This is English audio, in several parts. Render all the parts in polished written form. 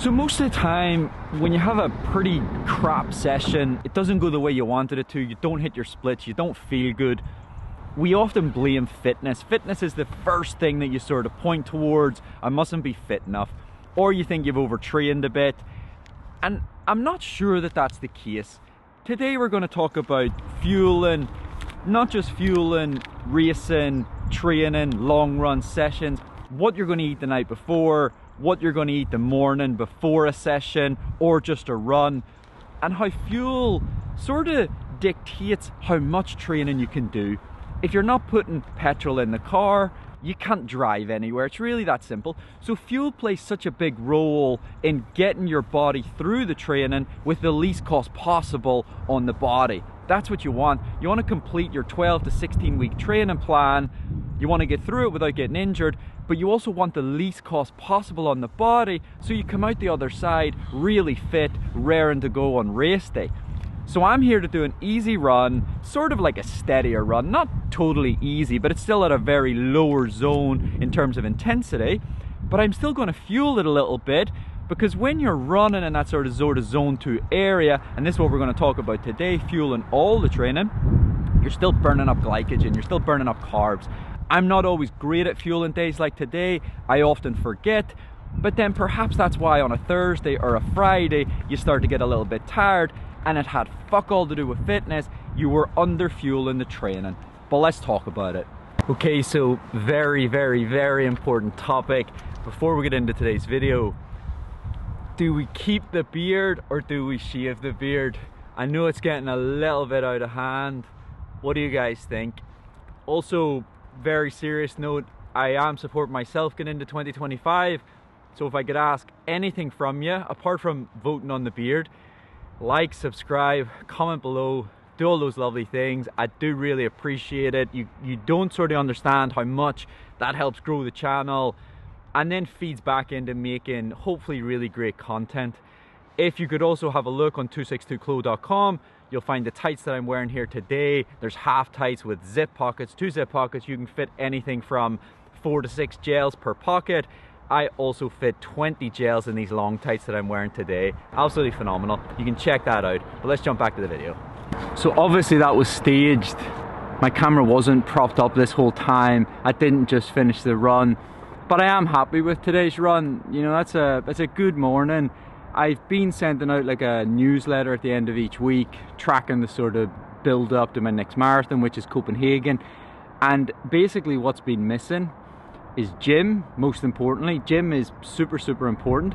So most of the time, when you have a pretty crap session, it doesn't go the way you wanted it to, you don't hit your splits, you don't feel good, we often blame fitness. Fitness is the first thing that you sort of point towards. I mustn't be fit enough. Or you think you've overtrained a bit. And I'm not sure that that's the case. Today we're going to talk about fueling, not just fueling, racing, training, long run sessions, what you're going to eat the night before, what you're going to eat the morning before a session or just a run, and how fuel sort of dictates how much training you can do. If you're not putting petrol in the car, you can't drive anywhere. It's really that simple. So fuel plays such a big role in getting your body through the training with the least cost possible on the body. That's what you want. You want to complete your 12 to 16 week training plan. You want to get through it without getting injured, but you also want the least cost possible on the body so you come out the other side really fit, raring to go on race day. So I'm here to do an easy run, sort of like a steadier run, not totally easy, but it's still at a very lower zone in terms of intensity, but I'm still going to fuel it a little bit, because when you're running in that sort of zone 2 area, and this is what we're going to talk about today, fueling all the training, you're still burning up glycogen, you're still burning up carbs. I'm not always great at fueling days like today, I often forget, but then perhaps that's why on a Thursday or a Friday you start to get a little bit tired, and it had fuck all to do with fitness, you were under fueling the training. But let's talk about it. Okay, so very, very, very important topic before we get into today's video. Do we keep the beard or do we shave the beard? I know it's getting a little bit out of hand. What do you guys think? Also, very serious note, I am supporting myself getting into 2025. So if I could ask anything from you, apart from voting on the beard, like, subscribe, comment below, do all those lovely things. I do really appreciate it. You don't sort of understand how much that helps grow the channel and then feeds back into making hopefully really great content. If you could also have a look on 262clo.com, you'll find the tights that I'm wearing here today. There's half tights with zip pockets, 2 zip pockets. You can fit anything from 4 to 6 gels per pocket. I also fit 20 gels in these long tights that I'm wearing today. Absolutely phenomenal. You can check that out. But let's jump back to the video. So obviously that was staged. My camera wasn't propped up this whole time. I didn't just finish the run. But I am happy with today's run. You know, that's a good morning. I've been sending out like a newsletter at the end of each week, tracking the sort of build up to my next marathon, which is Copenhagen. And basically what's been missing is gym. Most importantly, gym is super, super important,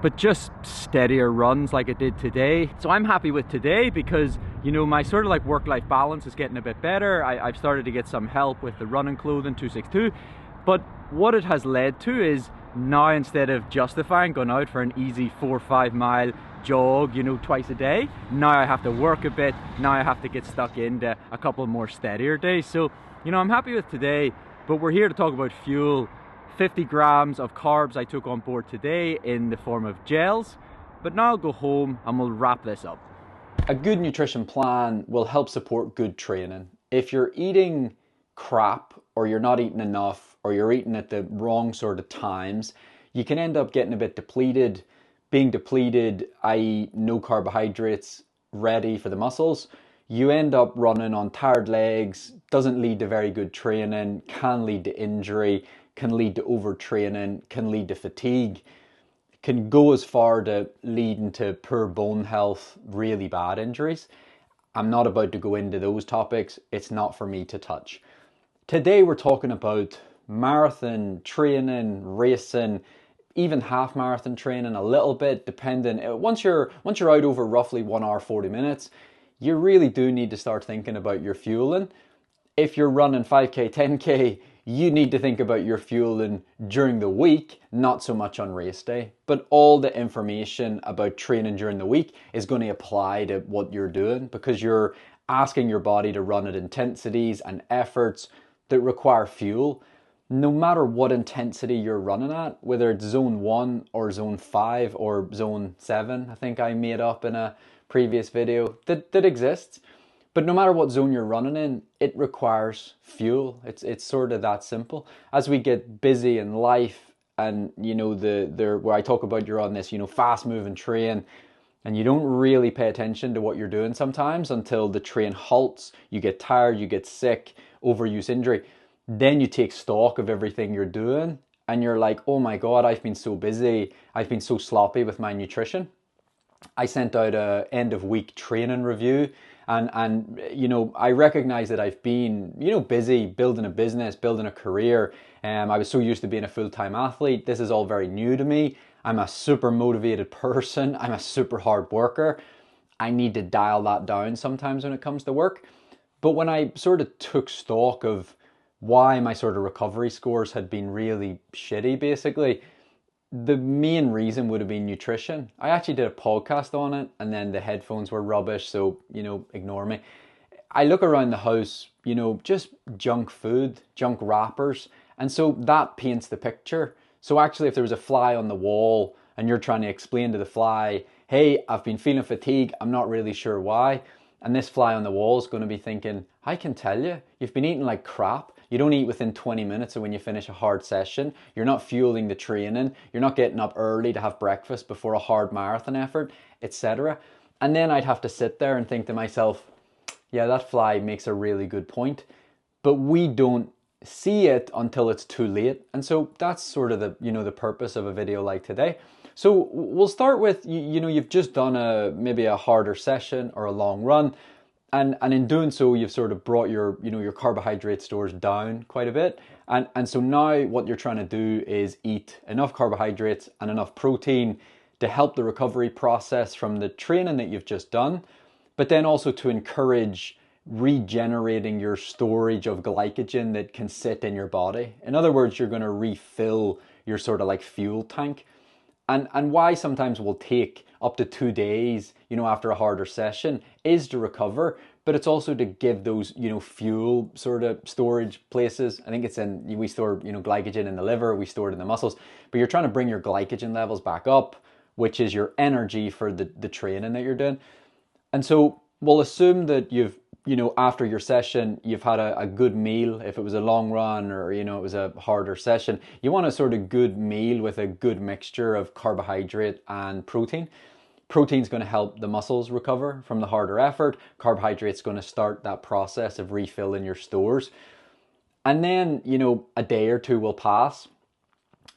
but just steadier runs like I did today. So I'm happy with today because, you know, my sort of like work-life balance is getting a bit better. I've started to get some help with the running clothing 262, but what it has led to is now instead of justifying going out for an easy 4 or 5 mile jog, you know, twice a day, now I have to work a bit. Now I have to get stuck into a couple more steadier days. So, you know, I'm happy with today. But we're here to talk about fuel. 50 grams of carbs I took on board today in the form of gels. But now I'll go home and we'll wrap this up. A good nutrition plan will help support good training. If you're eating crap or you're not eating enough or you're eating at the wrong sort of times, you can end up getting a bit depleted. Being depleted, i.e. no carbohydrates ready for the muscles, you end up running on tired legs, doesn't lead to very good training, can lead to injury, can lead to overtraining, can lead to fatigue, can go as far to leading to poor bone health, really bad injuries. I'm not about to go into those topics. It's not for me to touch. Today we're talking about marathon training, racing, even half marathon training a little bit, depending. Once you're out over roughly 1 hour 40 minutes, you really do need to start thinking about your fueling. If you're running 5K, 10K, you need to think about your fueling during the week, not so much on race day. But all the information about training during the week is going to apply to what you're doing, because you're asking your body to run at intensities and efforts that require fuel. No matter what intensity you're running at, whether it's zone 1 or zone 5 or zone 7, I think I made up in a previous video, that exists. But no matter what zone you're running in, it requires fuel. It's sort of that simple. As we get busy in life and you know where I talk about you're on this, you know, fast moving train, and you don't really pay attention to what you're doing sometimes until the train halts, you get tired, you get sick, overuse injury. Then you take stock of everything you're doing and you're like, oh my God, I've been so busy. I've been so sloppy with my nutrition. I sent out a end of week training review, and you know, I recognize that I've been, you know, busy building a business, building a career. I was so used to being a full-time athlete. This is all very new to me. I'm a super motivated person. I'm a super hard worker. I need to dial that down sometimes when it comes to work. But when I sort of took stock of why my sort of recovery scores had been really shitty, basically, the main reason would have been nutrition. I actually did a podcast on it, and then the headphones were rubbish, so, you know, ignore me. I look around the house, you know, just junk food, junk wrappers, and so that paints the picture. So actually, if there was a fly on the wall and you're trying to explain to the fly, hey, I've been feeling fatigue, I'm not really sure why, and this fly on the wall is going to be thinking, I can tell you, you've been eating like crap. You don't eat within 20 minutes of when you finish a hard session. You're not fueling the training. You're not getting up early to have breakfast before a hard marathon effort, etc. And then I'd have to sit there and think to myself, yeah, that fly makes a really good point. But we don't see it until it's too late. And so that's sort of the, you know, the purpose of a video like today. So we'll start with, you know, you've just done maybe a harder session or a long run. And in doing so, you've sort of brought your, you know, your carbohydrate stores down quite a bit. And so now what you're trying to do is eat enough carbohydrates and enough protein to help the recovery process from the training that you've just done, but then also to encourage regenerating your storage of glycogen that can sit in your body. In other words, you're going to refill your sort of like fuel tank. And why sometimes we'll take up to 2 days, you know, after a harder session is to recover, but it's also to give those, you know, fuel sort of storage places. I think it's we store, you know, glycogen in the liver, we store it in the muscles, but you're trying to bring your glycogen levels back up, which is your energy for the training that you're doing. And so we'll assume that you've, you know, after your session, you've had a good meal. If it was a long run or, you know, it was a harder session, you want a sort of good meal with a good mixture of carbohydrate and protein. Protein's going to help the muscles recover from the harder effort. Carbohydrate's going to start that process of refilling your stores. And then, you know, a day or two will pass.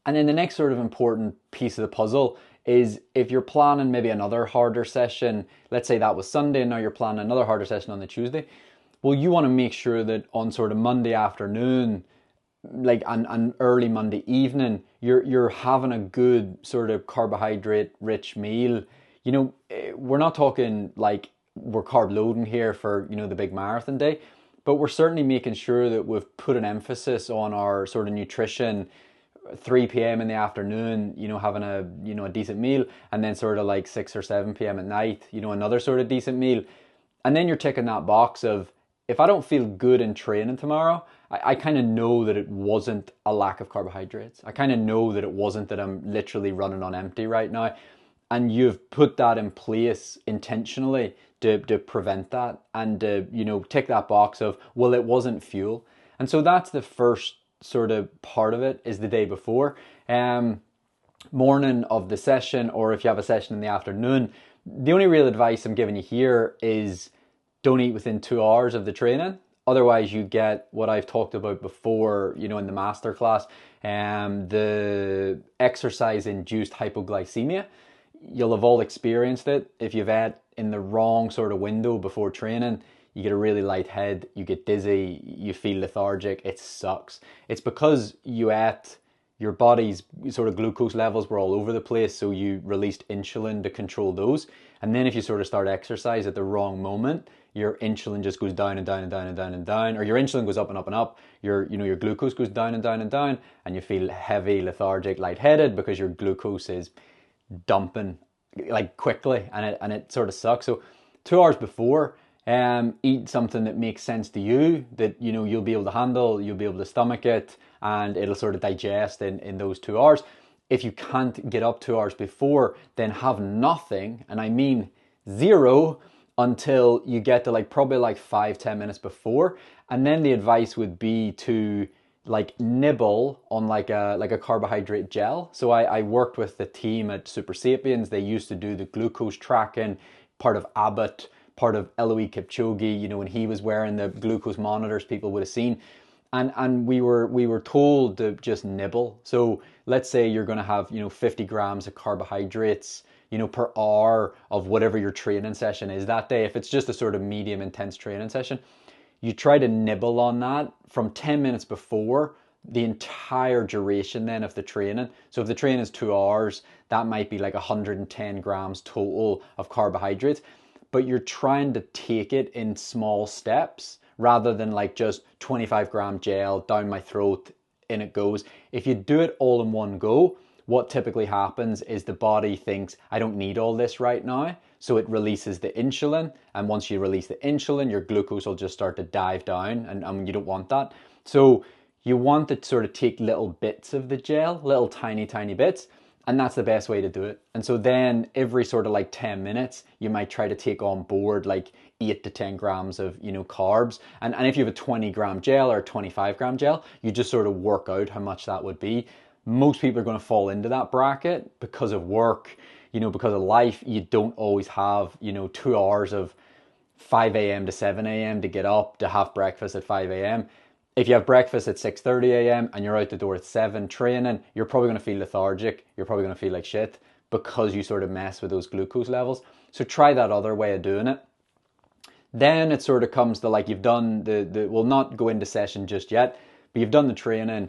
And then the next sort of important piece of the puzzle is if you're planning maybe another harder session, let's say that was Sunday and now you're planning another harder session on the Tuesday, well, you want to make sure that on sort of Monday afternoon, like an early Monday evening, you're having a good sort of carbohydrate rich meal. You know, we're not talking like we're carb loading here for, you know, the big marathon day, but we're certainly making sure that we've put an emphasis on our sort of nutrition. 3 p.m. in the afternoon, you know, having a, you know, a decent meal, and then sort of like 6 or 7 p.m. at night, you know, another sort of decent meal. And then you're ticking that box of, if I don't feel good in training tomorrow, I kind of know that it wasn't a lack of carbohydrates. I kind of know that it wasn't that I'm literally running on empty right now. And you've put that in place intentionally to prevent that and to, you know, tick that box of, well, it wasn't fuel. And so that's the first sort of part of it, is the day before. Morning of the session, or if you have a session in the afternoon, the only real advice I'm giving you here is don't eat within 2 hours of the training. Otherwise you get what I've talked about before, you know, in the masterclass, the exercise-induced hypoglycemia. You'll have all experienced it. If you've ate in the wrong sort of window before training, you get a really light head, you get dizzy, you feel lethargic, it sucks. It's because you ate, your body's sort of glucose levels were all over the place, so you released insulin to control those. And then if you sort of start exercise at the wrong moment, your insulin just goes down and down and down and down and down, or your insulin goes up and up and up, your glucose goes down and down and down, and you feel heavy, lethargic, lightheaded because your glucose is dumping like quickly, and it sort of sucks. So 2 hours before, eat something that makes sense to you, that, you know, you'll be able to handle, you'll be able to stomach it, and it'll sort of digest in those 2 hours. If you can't get up 2 hours before, then have nothing, and I mean zero, until you get to like probably like 5-10 minutes before. And then the advice would be to like nibble on like a carbohydrate gel. So I worked with the team at Super Sapiens. They used to do the glucose tracking, part of Abbott, part of Eloise Kipchoge. You know, when he was wearing the glucose monitors, people would have seen. And we were told to just nibble. So let's say you're going to have, you know, 50 grams of carbohydrates, you know, per hour of whatever your training session is that day. If it's just a sort of medium intense training session, you try to nibble on that from 10 minutes before the entire duration then of the training. So if the training is 2 hours, that might be like 110 grams total of carbohydrates, but you're trying to take it in small steps rather than like just 25-gram gel down my throat, in it goes. If you do it all in one go, what typically happens is the body thinks, I don't need all this right now. So it releases the insulin. And once you release the insulin, your glucose will just start to dive down, and you don't want that. So you want to sort of take little bits of the gel, little tiny, tiny bits. And that's the best way to do it. And so then every sort of like 10 minutes, you might try to take on board like 8 to 10 grams of, you know, carbs. And if you have a 20-gram gel or a 25-gram gel, you just sort of work out how much that would be. Most people are going to fall into that bracket because of work, you know, because of life. You don't always have, you know, 2 hours of 5 a.m. to 7 a.m. to get up, to have breakfast at 5 a.m. If you have breakfast at 6:30 a.m. and you're out the door at 7 training, you're probably going to feel lethargic. You're probably going to feel like shit because you sort of mess with those glucose levels. So try that other way of doing it. Then it sort of comes to like you've done we'll not go into session just yet, but you've done the training.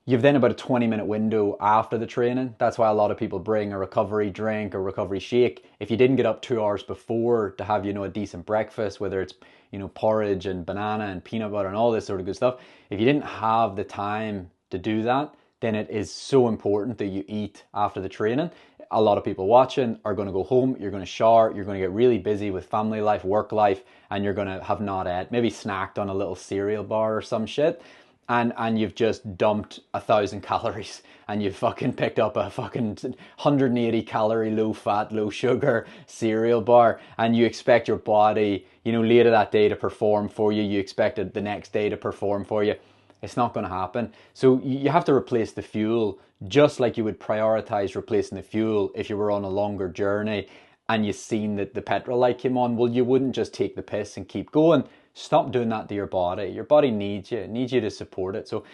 You've then about a 20-minute window after the training. That's why a lot of people bring a recovery drink or recovery shake. If you didn't get up 2 hours before to have, you know, a decent breakfast, whether it's, you know, porridge and banana and peanut butter and all this sort of good stuff, if you didn't have the time to do that, then it is so important that you eat after the training. A lot of people watching are going to go home, you're going to shower, you're going to get really busy with family life, work life, and you're going to have not ate, maybe snacked on a little cereal bar or some shit. And you've just dumped 1,000 calories, and you've fucking picked up a fucking 180 calorie, low fat, low sugar cereal bar, and you expect your body, you know, later that day to perform for you. You expect it the next day to perform for you. It's not going to happen. So you have to replace the fuel, just like you would prioritize replacing the fuel if you were on a longer journey and you seen that the petrol light came on. Well, you wouldn't just take the piss and keep going. Stop doing that to your body. Your body needs you. It needs you to support it. So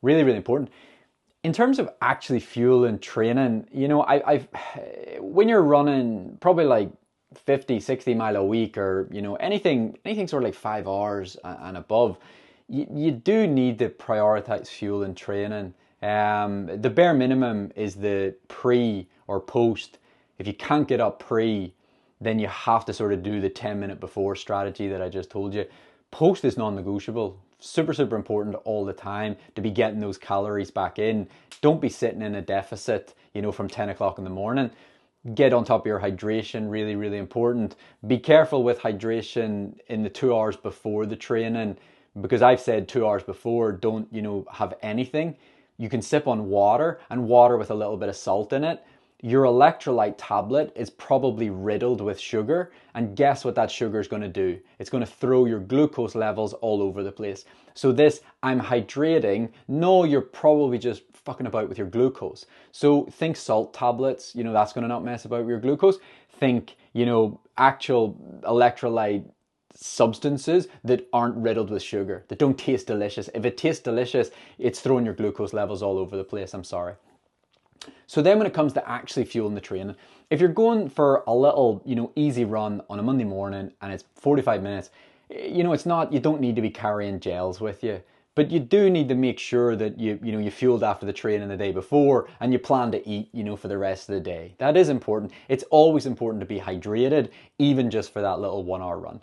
really, really important. In terms of actually fuel and training, you know, when you're running probably like 50, 60 mile a week, or, you know, anything sort of like 5 hours and above, you do need to prioritize fuel and training. The bare minimum is the pre or post. If you can't get up pre, then you have to sort of do the 10-minute before strategy that I just told you. Post is non-negotiable. Super, super important all the time to be getting those calories back in. Don't be sitting in a deficit, you know, from 10 o'clock in the morning. Get on top of your hydration, really, really important. Be careful with hydration in the 2 hours before the training, because I've said 2 hours before, don't, you know, have anything. You can sip on water, and water with a little bit of salt in it. Your electrolyte tablet is probably riddled with sugar, and guess what that sugar is going to do? It's going to throw your glucose levels all over the place. So this, I'm hydrating, no, you're probably just fucking about with your glucose. So think salt tablets, you know, that's going to not mess about with your glucose. Think, you know, actual electrolyte substances that aren't riddled with sugar, that don't taste delicious. If it tastes delicious, it's throwing your glucose levels all over the place, I'm sorry. So then when it comes to actually fueling the training, if you're going for a little, you know, easy run on a Monday morning and it's 45 minutes, you know, it's not, you don't need to be carrying gels with you, but you do need to make sure that you know, you fueled after the training the day before and you plan to eat, you know, for the rest of the day. That is important. It's always important to be hydrated, even just for that little 1 hour run.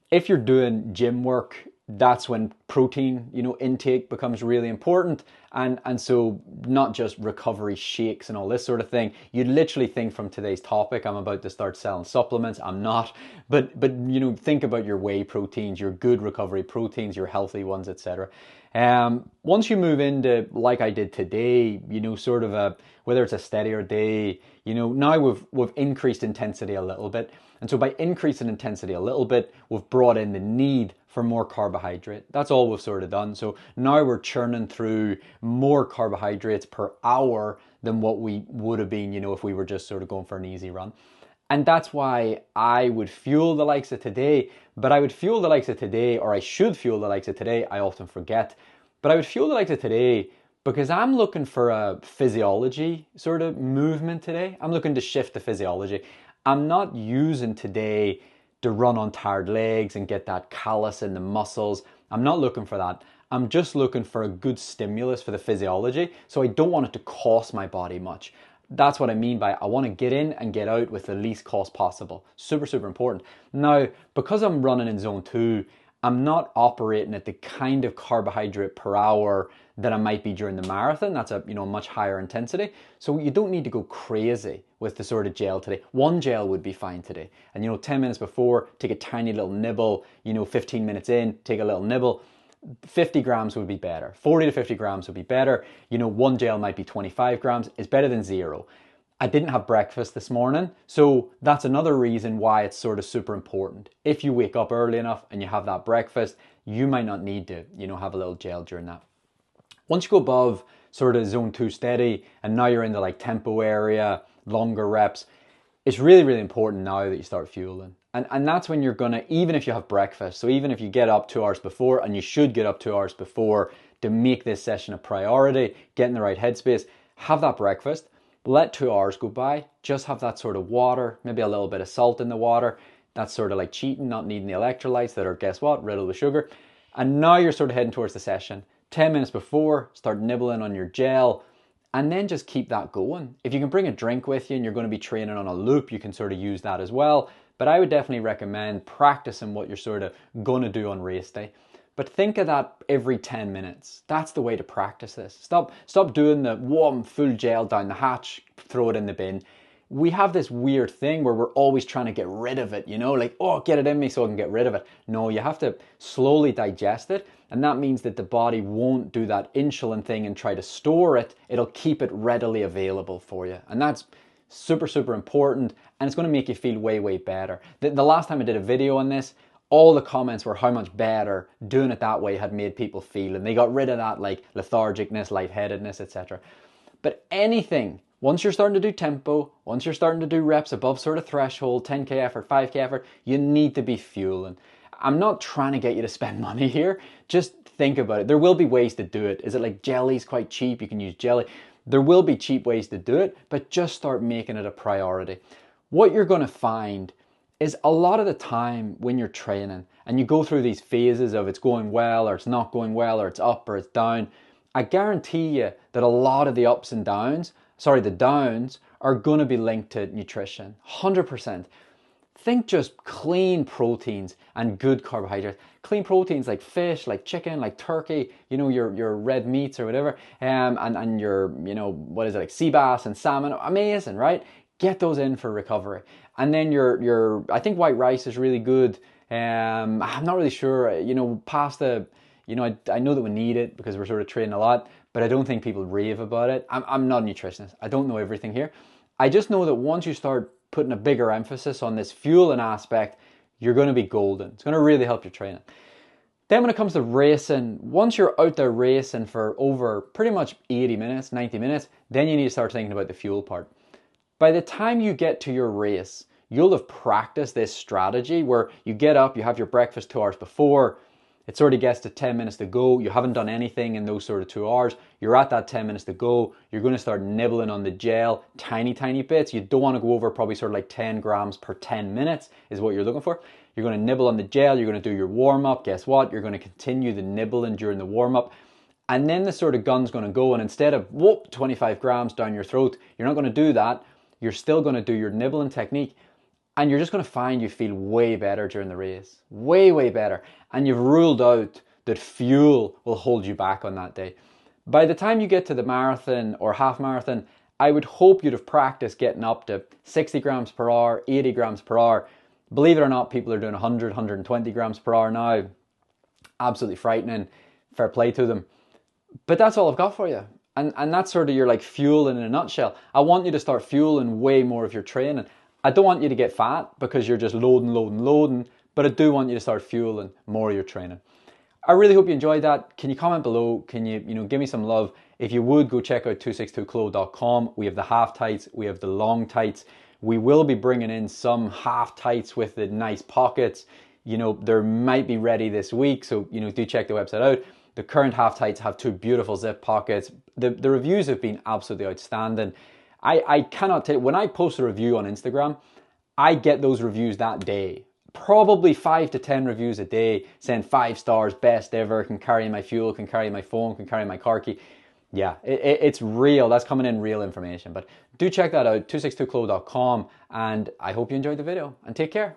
If you're doing gym work, that's when protein, you know, intake becomes really important. And so not just recovery shakes and all this sort of thing. You'd literally think from today's topic, I'm about to start selling supplements. I'm not, but you know, think about your whey proteins, your good recovery proteins, your healthy ones, etc. Once you move into, like I did today, you know, sort of a, whether it's a steadier day, you know, now we've increased intensity a little bit. And so by increasing intensity a little bit, we've brought in the need for more carbohydrate. That's all we've sort of done. So now we're churning through more carbohydrates per hour than what we would have been, you know, if we were just sort of going for an easy run. And that's why I would fuel the likes of today, but I would fuel the likes of today, or I should fuel the likes of today, I often forget, but I would fuel the likes of today because I'm looking for a physiology sort of movement today. I'm looking to shift the physiology. I'm not using today to run on tired legs and get that callus in the muscles. I'm not looking for that. I'm just looking for a good stimulus for the physiology, so I don't want it to cost my body much. That's what I mean by I want to get in and get out with the least cost possible. Super, super important. Now, because I'm running in zone 2, I'm not operating at the kind of carbohydrate per hour that I might be during the marathon. That's a, you know, much higher intensity. So you don't need to go crazy with the sort of gel today. One gel would be fine today. And, you know, 10 minutes before, take a tiny little nibble. You know, 15 minutes in, take a little nibble. 50 grams would be better. 40 to 50 grams would be better. You know, one gel might be 25 grams. It's better than zero. I didn't have breakfast this morning, so that's another reason why it's sort of super important. If you wake up early enough and you have that breakfast, you might not need to, you know, have a little gel during that. Once you go above sort of zone 2 steady, and now you're in the like tempo area, longer reps, it's really, really important now that you start fueling. And that's when you're gonna, even if you have breakfast, so even if you get up 2 hours before, and you should get up 2 hours before to make this session a priority, get in the right headspace, have that breakfast, let 2 hours go by, just have that sort of water, maybe a little bit of salt in the water. That's sort of like cheating, not needing the electrolytes that are, guess what, riddled with sugar. And now you're sort of heading towards the session. 10 minutes before, start nibbling on your gel, and then just keep that going. If you can bring a drink with you and you're going to be training on a loop, you can sort of use that as well. But I would definitely recommend practicing what you're sort of going to do on race day. But think of that every 10 minutes. That's the way to practice this. Stop doing the warm full gel down the hatch, throw it in the bin. We have this weird thing where we're always trying to get rid of it, you know, like, oh, get it in me so I can get rid of it. No, you have to slowly digest it. And that means that the body won't do that insulin thing and try to store it. It'll keep it readily available for you. And that's super, super important. And it's going to make you feel way, way better. The last time I did a video on this, all the comments were how much better doing it that way had made people feel. And they got rid of that like lethargicness, lightheadedness, etc. But anything, once you're starting to do tempo, once you're starting to do reps above sort of threshold, 10K effort, 5K effort, you need to be fueling. I'm not trying to get you to spend money here. Just think about it. There will be ways to do it. Is it like jelly's quite cheap? You can use jelly. There will be cheap ways to do it, but just start making it a priority. What you're going to find is a lot of the time when you're training and you go through these phases of it's going well or it's not going well or it's up or it's down, I guarantee you that a lot of the ups and downs, the downs are going to be linked to nutrition, 100%. Think just clean proteins and good carbohydrates. Clean proteins like fish, like chicken, like turkey, you know, your red meats or whatever, and your, you know, what is it, like sea bass and salmon, amazing, right? Get those in for recovery. And then your I think white rice is really good. I'm not really sure, you know, pasta, you know, I know that we need it because we're sort of training a lot, but I don't think people rave about it. I'm not a nutritionist. I don't know everything here. I just know that once you start putting a bigger emphasis on this fueling aspect, you're going to be golden. It's going to really help your training. Then when it comes to racing, once you're out there racing for over pretty much 80 minutes, 90 minutes, then you need to start thinking about the fuel part. By the time you get to your race, you'll have practiced this strategy where you get up, you have your breakfast 2 hours before, it sort of gets to 10 minutes to go, you haven't done anything in those sort of 2 hours, you're at that 10 minutes to go, you're going to start nibbling on the gel, tiny bits. You don't want to go over probably sort of like 10 grams per 10 minutes is what you're looking for. You're going to nibble on the gel, you're going to do your warm-up, guess what? You're going to continue the nibbling during the warm-up. And then the sort of gun's going to go, and instead of, whoop, 25 grams down your throat, you're not going to do that. You're still going to do your nibbling technique, and you're just going to find you feel way better during the race. Way, way better. And you've ruled out that fuel will hold you back on that day. By the time you get to the marathon or half marathon, I would hope you'd have practiced getting up to 60 grams per hour, 80 grams per hour. Believe it or not, people are doing 100, 120 grams per hour now. Absolutely frightening. fair play to them. But that's all I've got for you. And that's sort of your like fuel in a nutshell. I want you to start fueling way more of your training. I don't want you to get fat because you're just loading, but I do want you to start fueling more of your training. I really hope you enjoyed that. Can you comment below? Can you give me some love? If you would, go check out 262clo.com. We have the half tights, we have the long tights. We will be bringing in some half tights with the nice pockets. They might be ready this week, so do check the website out. The current half tights have 2 beautiful zip pockets. The reviews have been absolutely outstanding. I cannot tell you, when I post a review on Instagram, I get those reviews that day. Probably 5 to 10 reviews a day saying 5 stars, best ever, can carry my fuel, can carry my phone, can carry my car key. Yeah, it's real. That's coming in real information. But do check that out, 262clo.com, and I hope you enjoyed the video, and take care.